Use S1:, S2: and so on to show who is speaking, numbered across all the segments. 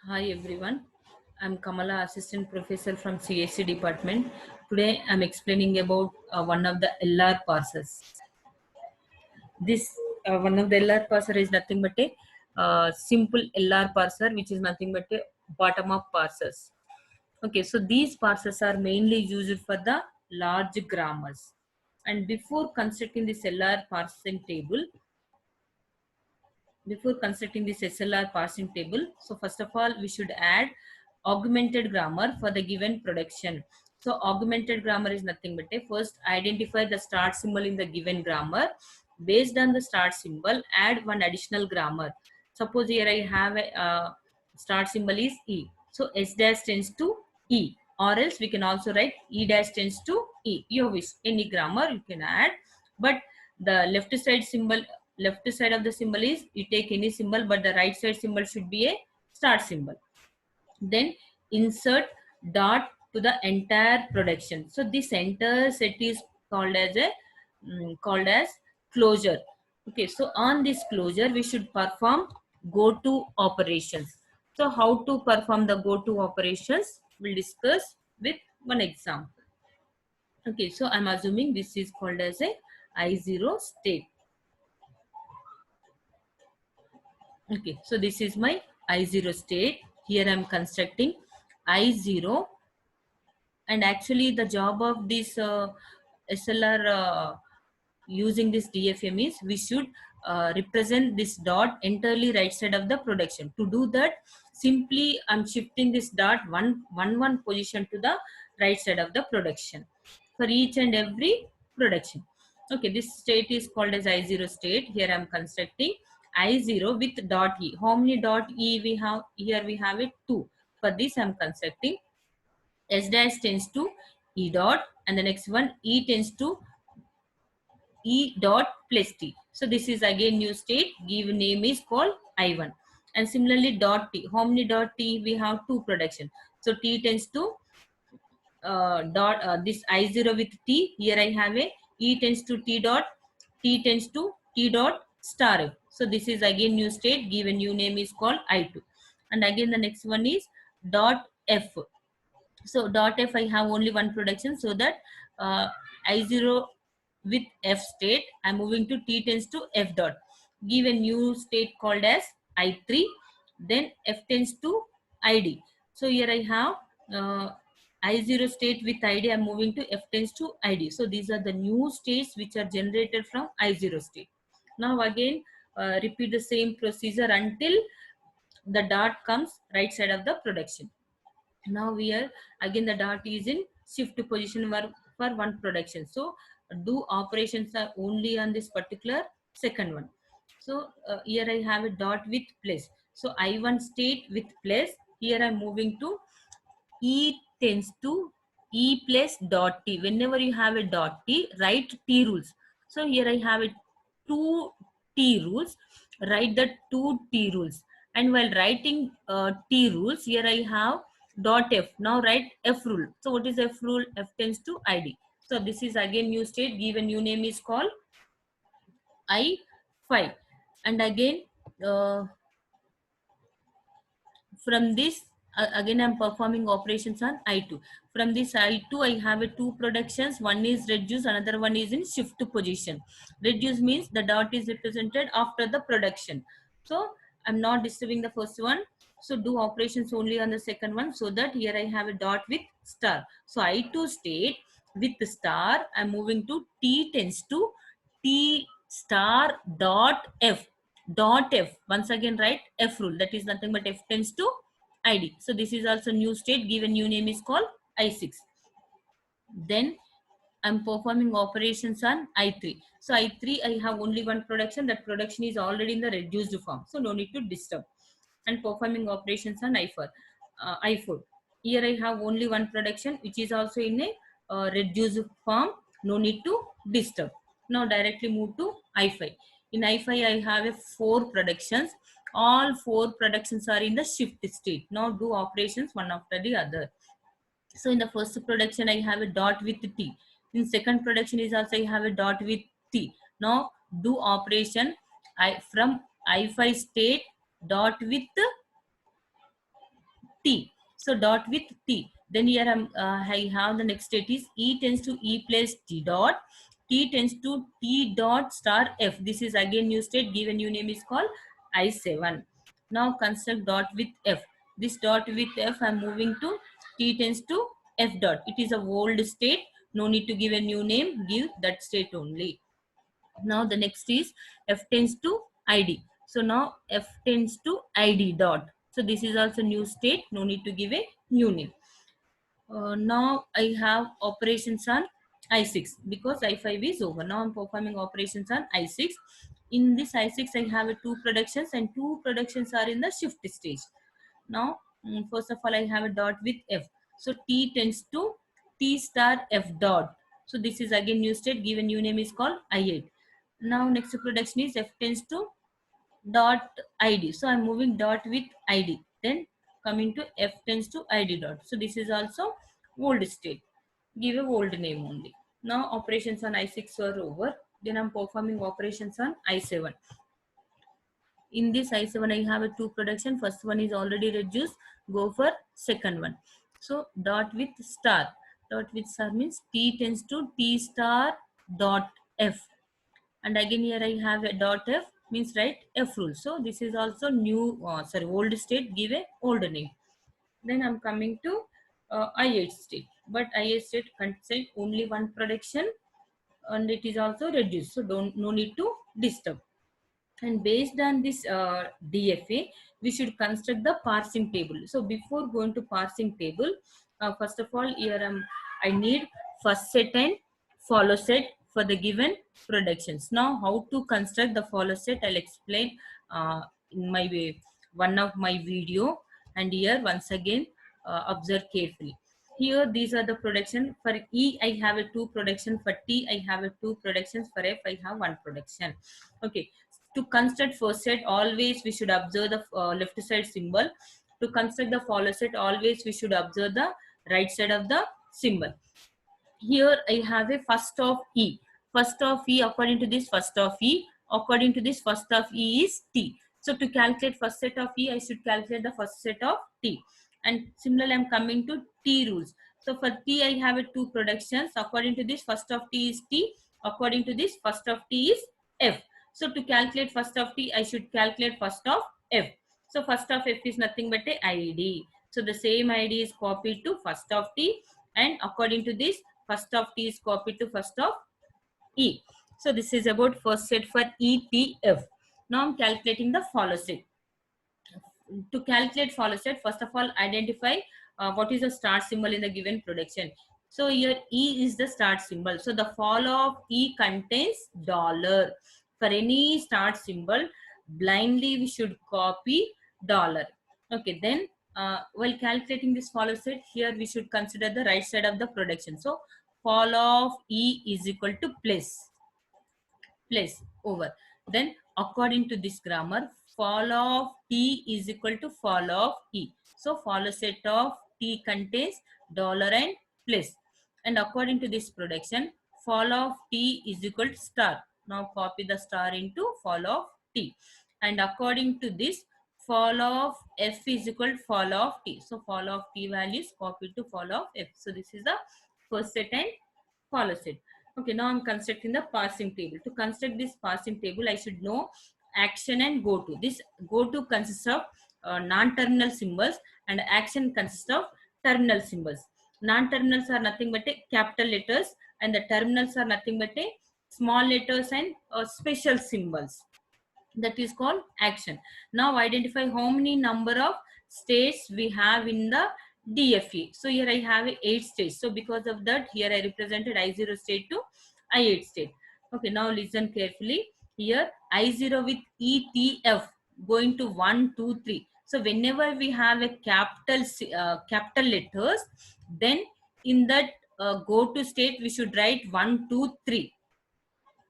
S1: Hi everyone, I'm Kamala, Assistant Professor from CSC Department. Today I'm explaining about one of the LR parsers. This one of the LR parser is nothing but a simple LR parser, which is nothing but a bottom-up parsers. Okay, so these parsers are mainly used for the large grammars. And before constructing this SLR parsing table, so first of all, we should add augmented grammar for the given production. So augmented grammar is nothing but a first identify the start symbol in the given grammar. Based on the start symbol, add one additional grammar. Suppose here I have a start symbol is E. So S dash tends to E, or else we can also write E dash tends to E. You wish any grammar you can add, but the left side of the symbol is you take any symbol, but the right side symbol should be a start symbol. Then insert dot to the entire production. So this entire set is called as closure. Okay, so on this closure we should perform go to operations. So how to perform the go to operations we'll discuss with one example. Okay, so I'm assuming this is called as a I0 state. Okay, so this is my I0 state. Here I'm constructing I0, and actually the job of this SLR using this DFM is we should represent this dot entirely right side of the production. To do that, simply I'm shifting this dot one position to the right side of the production for each and every production. Okay, this state is called as I0 state. Here I'm constructing I0 with dot E. How many dot E we have? Here we have it 2. For this I'm constructing S dash tends to E dot, and the next one E tends to E dot plus T. So this is again new state. Give name is called I1. And similarly dot T. How many dot T? We have 2 production. So T tends to this I0 with T. Here I have a E tends to T dot, T tends to T dot star F. So this is again new state. Give a new name is called I2. And again the next one is dot F. So dot F I have only one production, so that I0 with F state I'm moving to T tends to F dot. Give a new state called as I3. Then F tends to ID. So here I have I0 state with ID. I'm moving to F tends to ID. So these are the new states which are generated from I0 state. Now again repeat the same procedure until the dot comes right side of the production. Now here again the dot is in shift position for one production. So do operations are only on this particular second one. So here I have a dot with place. So I1 state with place. Here I'm moving to E tends to E plus dot T. Whenever you have a dot T, write T rules. So here I have a two T rules. Write the two T rules. And while writing T rules, here I have dot F. Now write F rule. So what is F rule? F tends to ID. So this is again new state. Given new name is called I5. And again from this again I'm performing operations on I2. From this I2 I have a two productions. One is reduce, another one is in shift position. Reduce means the dot is represented after the production. So I'm not disturbing the first one, so do operations only on the second one, so that here I have a dot with star. So I2 state with the star, I'm moving to T tends to T star dot F. Dot F, once again write F rule, that is nothing but F tends to ID. So this is also new state. Given new name is called I6. Then I'm performing operations on I3. So I3 I have only one production. That production is already in the reduced form, so no need to disturb. And performing operations on I4. I4. Here I have only one production which is also in a reduced form. No need to disturb. Now directly move to I5. In I5 I have a 4 productions. All 4 productions are in the shift state. Now do operations one after the other. So in the first production I have a dot with T. In second production is also I have a dot with T. Now do operation I from I5 state dot with T. So dot with T. Then here I have the next state is E tends to E plus T dot. T tends to T dot star F. This is again new state. Given new name is called I7. Now construct dot with F. This dot with F I'm moving to T tends to F dot. It is a old state. No need to give a new name. Give that state only. Now the next is F tends to ID. So now F tends to ID dot. So this is also new state. No need to give a new name. Now I have operations on I6 because I5 is over. Now I'm performing operations on I6. In this I6 I have two productions and two productions are in the shift stage. Now first of all I have a dot with F. So T tends to T star F dot. So this is again new state. Given new name is called I8. Now next production is F tends to dot id. So I'm moving dot with id, then coming to F tends to id dot. So this is also old state. Give a old name only. Now operations on I6 are over. Then I'm performing operations on I7. In this I7 I have a two production. First one is already reduced. Go for second one. So dot with star. Dot with star means T tends to T star dot F. And again here I have a dot F means right F rule. So this is also new old state. Give a old name. Then I'm coming to I8 state, but I8 state contains only one production and it is also reduced, so don't no need to disturb. And based on this DFA, we should construct the parsing table. So before going to parsing table, first of all here I need first set and follow set for the given productions. Now how to construct the follow set I'll explain in my way, one of my video. And here once again observe carefully. Here these are the production. For E I have a two production, for T I have a two productions, for F I have one production. Okay, to construct first set always we should observe the left side symbol. To construct the follow set always we should observe the right side of the symbol. Here I have a first of E. First of E, according to this first of E, according to this first of E is T. So to calculate first set of E, I should calculate the first set of T. And similarly, I'm coming to T rules. So for T, I have a two productions. According to this, first of T is T. According to this, first of T is F. So to calculate first of T, I should calculate first of F. So first of F is nothing but a ID. So the same ID is copied to first of T. And according to this, first of T is copied to first of E. So this is about first set for ETF. Now I'm calculating the follow set. To calculate follow set, first of all identify what is the start symbol in the given production. So here E is the start symbol. So the follow of E contains dollar. For any start symbol, blindly we should copy dollar. Okay, then while calculating this follow set, here we should consider the right side of the production. So follow of E is equal to place over. Then according to this grammar, follow of T is equal to follow of E. So follow set of T contains dollar and place. And according to this production, follow of T is equal to star. Now copy the star into follow of T. And according to this, follow of F is equal to follow of T. So follow of T value is copied to follow of F. So this is the first set and follow set. Okay, now I'm constructing the parsing table. To construct this parsing table, I should know action and go to. This go to consists of non-terminal symbols and action consists of terminal symbols. Non-terminals are nothing but a capital letters and the terminals are nothing but a small letters and special symbols. That is called action. Now identify how many number of states we have in the DFE. So here I have 8 states. So because of that, here I represented I0 state to I8 state. Okay, now listen carefully. Here I0 with ETF going to 1, 2, 3. So whenever we have a capital letters, then in that go to state we should write 1, 2, 3.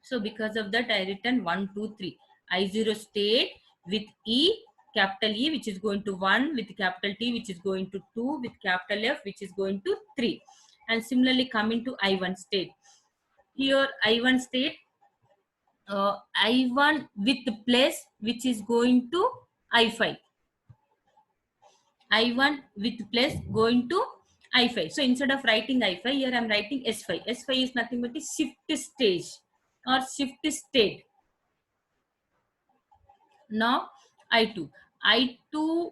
S1: So because of that, I written 1, 2, 3. I0 state with E, capital E, which is going to 1, with capital T, which is going to 2, with capital F, which is going to 3. And similarly, coming to I1 state. Here, I1 state, I1 with place, which is going to I5. I1 with plus going to I5. So instead of writing I5, here I am writing S5. S5 is nothing but a shift stage or shift state. Now I2. I2,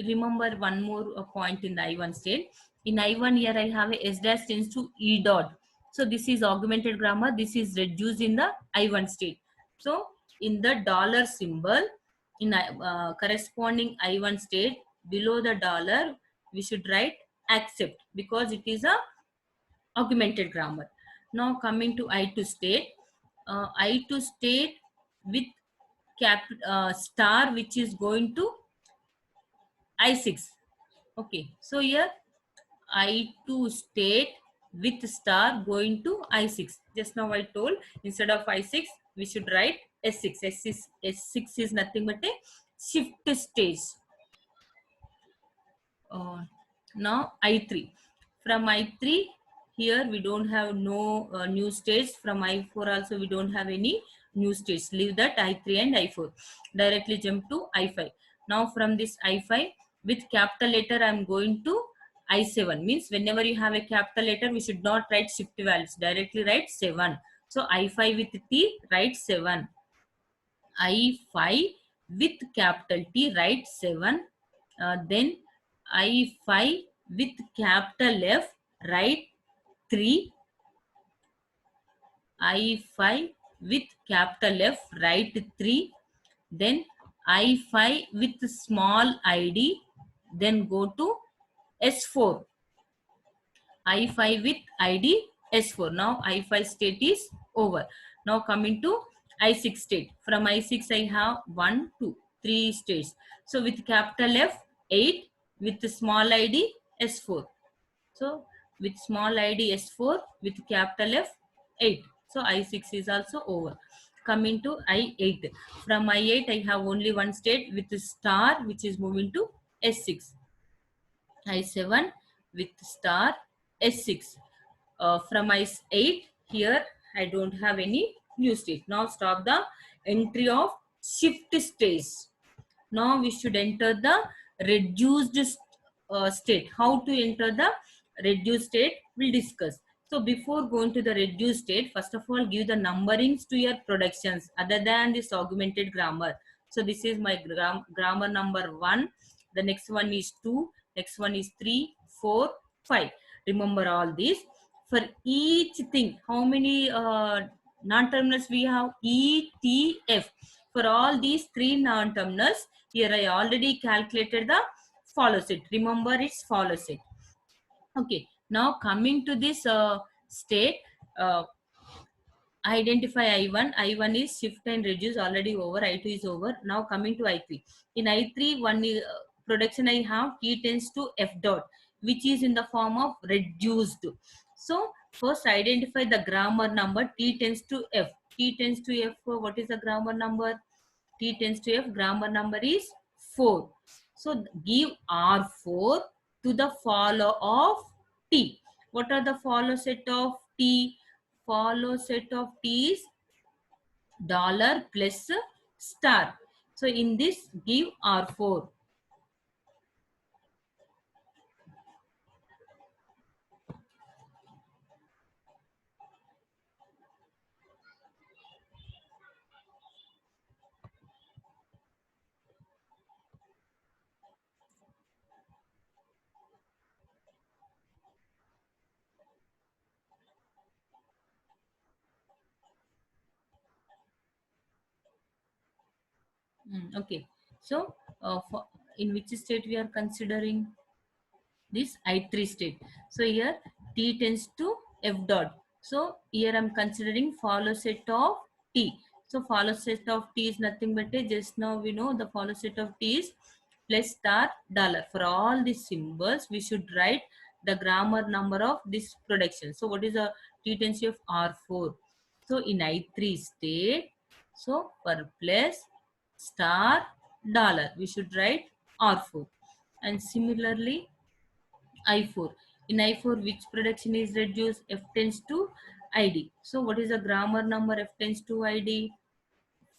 S1: remember one more point in the I1 state. In I1 here I have a S dash tends to E dot. So this is augmented grammar. This is reduced in the I1 state. So in the dollar symbol, in corresponding I1 state, below the dollar, we should write accept because it is a augmented grammar. Now coming to I2 state, I2 state with star which is going to I6. Okay, so here I2 state with star going to I6. Just now I told instead of I6 we should write S6. S6 is nothing but a shift stage. Now I3. From I3 here we don't have no new states. From I4 also we don't have any new states. Leave that I3 and I4. Directly jump to I5. Now from this I5 with capital letter I am going to I7. Means whenever you have a capital letter we should not write shift values. Directly write 7. So I5 with T write 7. I5 with capital T write 7. Then I5 with capital F write 3. I5 with capital F write 3. Then I5 with small id, then go to S4. I5 with ID S4. Now I5 state is over. Now coming to I6 state. From I6 I have 1, 2, 3 states. So with capital F 8, with small ID S4. So with small ID S4, with capital F 8. So I6 is also over. Coming to I8. From I8 I have only one state with star which is moving to S6. I7 with star S6. From I8 here I don't have any new state. Now stop the entry of shift stage. Now we should enter the reduced state. How to enter the reduced state we'll discuss. So before going to the reduced state, first of all give the numberings to your productions other than this augmented grammar. So this is my grammar number 1. The next one is 2. Next one is 3, 4, 5. Remember all these. For each thing, how many non-terminals we have? E, T, F. For all these three non-terminals, here I already calculated the follow set. Remember it's follow set. Okay. Now coming to this state, identify I1. I1 is shift and reduce already over. I2 is over. Now coming to I3. In I3, one production I have T tends to F dot, which is in the form of reduced. So first identify the grammar number T tends to F. T tends to F. What is the grammar number? T tends to F. Grammar number is 4. So give R4 to the follow of T. What are the follow set of T? Follow set of T is dollar plus star. So in this give R4. Okay. So in which state we are considering? This I3 state. So here T tends to F dot. So here I'm considering follow set of T. So follow set of T is nothing but a, just now we know the follow set of T is plus star dollar. For all these symbols we should write the grammar number of this production. So what is the T tends to of R4? So in I3 state, so for plus star dollar we should write R4. And similarly I4. In I4, which production is reduced? F tends to ID. So what is the grammar number F tends to ID?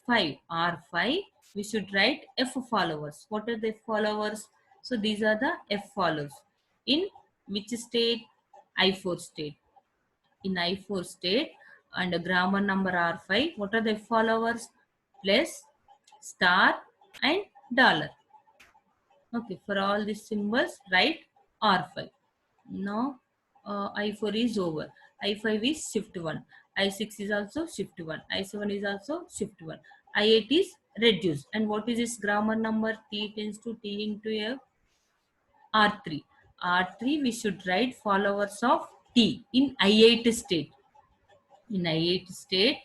S1: 5. R5. We should write F followers. What are the followers? So these are the F follows. In which state? I4 state. In I4 state, and a grammar number R5, what are the F followers? Plus, star and dollar. Okay, for all these symbols, write R5. Now, I4 is over. I5 is shift 1. I6 is also shift 1. I7 is also shift 1. I8 is reduced. And what is this grammar number? T tends to T into F. R3. R3 we should write followers of T in I8 state. In I8 state,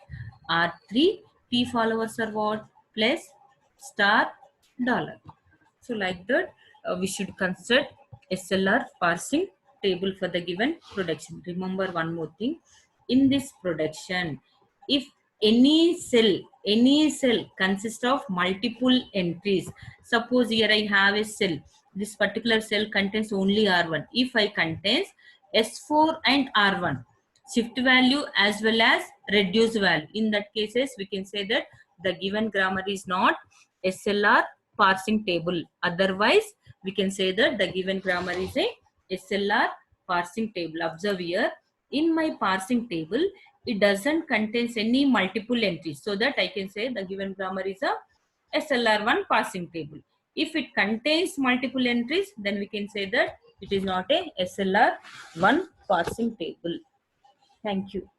S1: R3, T followers are what? Plus, star, dollar. So like that, we should construct SLR parsing table for the given production. Remember one more thing. In this production, if any cell consists of multiple entries, suppose here I have a cell, this particular cell contains only R1. If I contains S4 and R1, shift value as well as reduced value, in that cases we can say that the given grammar is not SLR parsing table. Otherwise, we can say that the given grammar is a SLR parsing table. Observe here, in my parsing table, it doesn't contains any multiple entries. So that I can say the given grammar is a SLR1 parsing table. If it contains multiple entries, then we can say that it is not a SLR1 parsing table. Thank you.